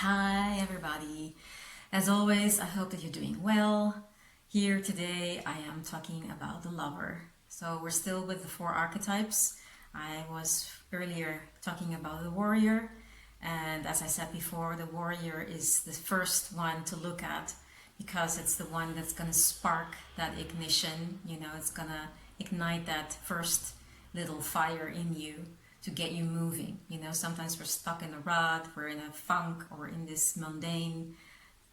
Hi everybody. As always, I hope that you're doing well. Here today I am talking about the lover. So we're still with the 4 archetypes. I was earlier talking about the warrior, and as I said before, the warrior is the first one to look at because it's the one that's going to spark that ignition. It's going to ignite that first little fire in you to get you moving. Sometimes we're stuck in a rut, we're in a funk, or in this mundane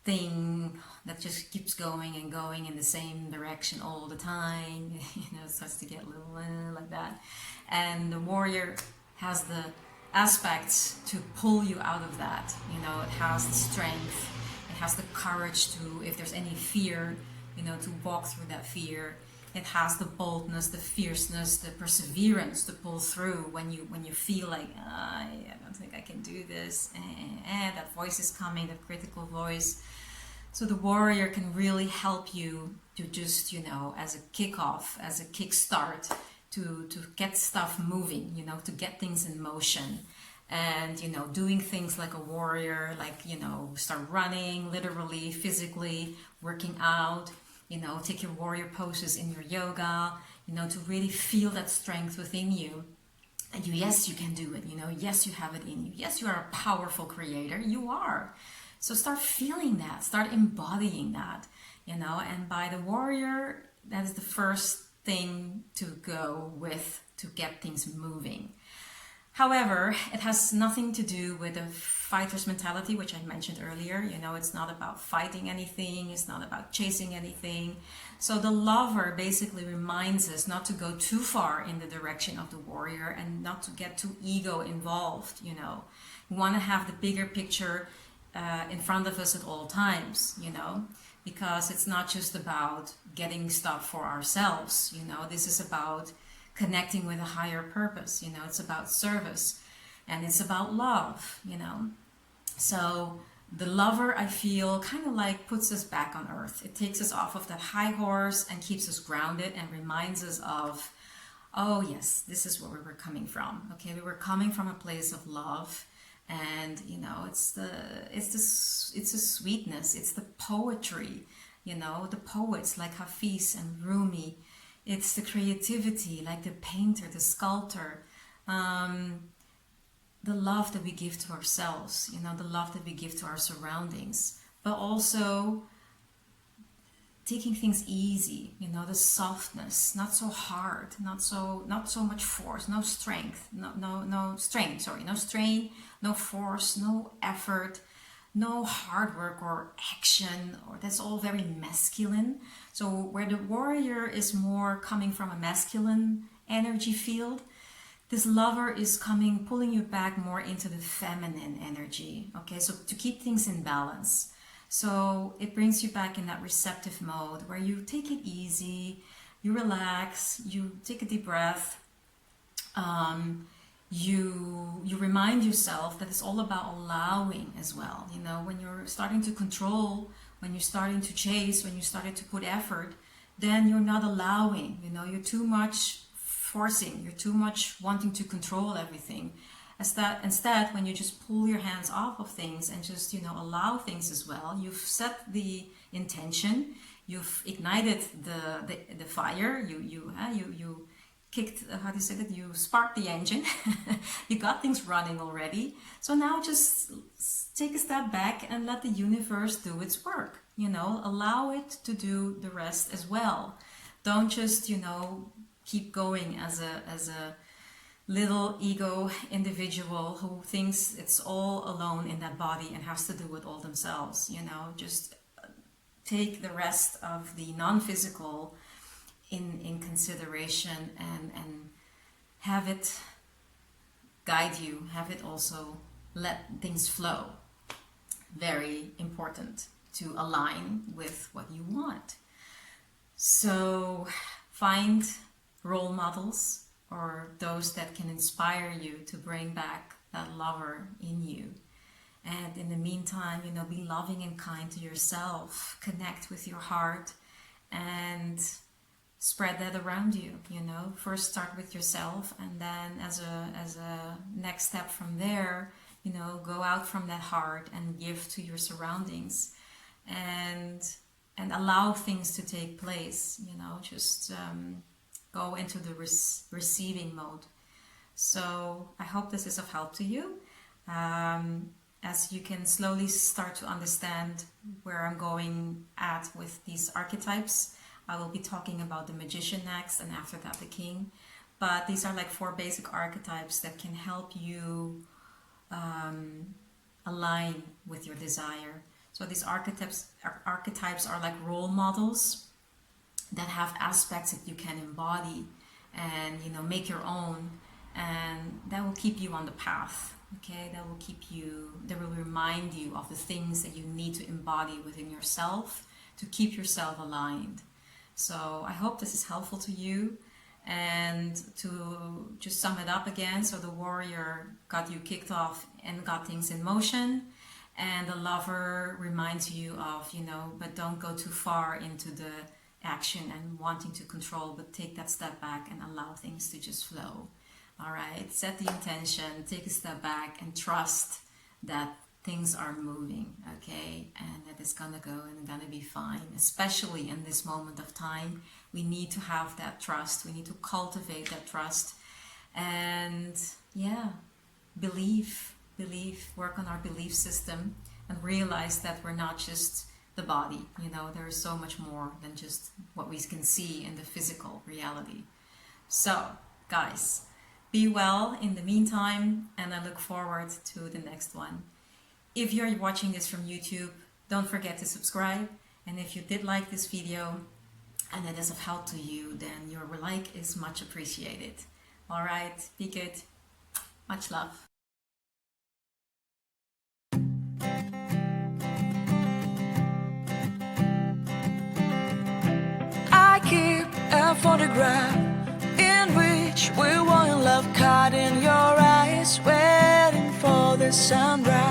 thing that just keeps going and going in the same direction all the time. It starts to get a little like that. And the warrior has the aspects to pull you out of that. It has the strength, it has the courage to, if there's any fear, to walk through that fear. It has the boldness, the fierceness, the perseverance to pull through when you feel like, I don't think I can do this. That voice is coming, that critical voice. So the warrior can really help you to just, as a kickoff, as a kickstart, to get stuff moving, to get things in motion. And, doing things like a warrior, like, start running, literally, physically, working out. Take your warrior poses in your yoga, to really feel that strength within you. And yes, you can do it, yes, you have it in you. Yes, you are a powerful creator, you are. So start feeling that, start embodying that, and by the warrior, that is the first thing to go with to get things moving. However, it has nothing to do with a fighter's mentality, which I mentioned earlier. It's not about fighting anything. It's not about chasing anything. So the lover basically reminds us not to go too far in the direction of the warrior and not to get too ego involved. We want to have the bigger picture in front of us at all times, because it's not just about getting stuff for ourselves. This is about connecting with a higher purpose. It's about service and it's about love. So the lover, I feel, kind of like puts us back on earth. It takes us off of that high horse and keeps us grounded and reminds us of, oh yes, this is where we were coming from. Okay, we were coming from a place of love, and it's the sweetness, it's the poetry, the poets like Hafiz and Rumi. It's the creativity, like the painter, the sculptor, the love that we give to ourselves, the love that we give to our surroundings, but also taking things easy, the softness, not so hard, not so much force, no strength, no strain, no force, no effort, no hard work or action, or that's all very masculine. So where the warrior is more coming from a masculine energy field, this lover is pulling you back more into the feminine energy. Okay, so to keep things in balance. So it brings you back in that receptive mode where you take it easy, you relax, you take a deep breath. You remind yourself that it's all about allowing as well. When you're starting to control, when you're starting to chase, when you started to put effort, then you're not allowing. You're too much forcing, you're too much wanting to control everything. Instead, when you just pull your hands off of things and just allow things as well, you've set the intention, you've ignited the fire, you kicked, how do you say that, you sparked the engine. You got things running already. So now just take a step back and let the universe do its work. Allow it to do the rest as well. Don't just keep going as a little ego individual who thinks it's all alone in that body and has to do it all themselves. Just take the rest of the non-physical in consideration and have it guide you, have it also let things flow. Very important to align with what you want. So find role models or those that can inspire you to bring back that lover in you. And in the meantime, be loving and kind to yourself, connect with your heart, and spread that around you. First start with yourself, and then as a next step from there, you know, go out from that heart and give to your surroundings, and allow things to take place, you know, just go into the receiving mode. So I hope this is of help to you. As you can slowly start to understand where I'm going at with these archetypes, I will be talking about the Magician next, and after that the King. But these are like 4 basic archetypes that can help you align with your desire. So these archetypes are like role models that have aspects that you can embody and, you know, make your own, and that will keep you on the path. Okay, that will remind you of the things that you need to embody within yourself to keep yourself aligned. So I hope this is helpful to you. And to just sum it up again, so the Warrior got you kicked off and got things in motion, and the Lover reminds you of, you know, but don't go too far into the action and wanting to control, but take that step back and allow things to just flow. All right, set the intention, take a step back, and trust that things are moving, okay, and that it's gonna go and gonna be fine. Especially in this moment of time, we need to have that trust. We need to cultivate that trust, and yeah, believe, work on our belief system, and realize that we're not just the body. You know, there is so much more than just what we can see in the physical reality. So, guys, be well in the meantime, and I look forward to the next one. If you're watching this from YouTube, don't forget to subscribe. And if you did like this video and it is of help to you, then your like is much appreciated. All right, be good. Much love. I keep a photograph in which we were in love, caught in your eyes, waiting for the sunrise.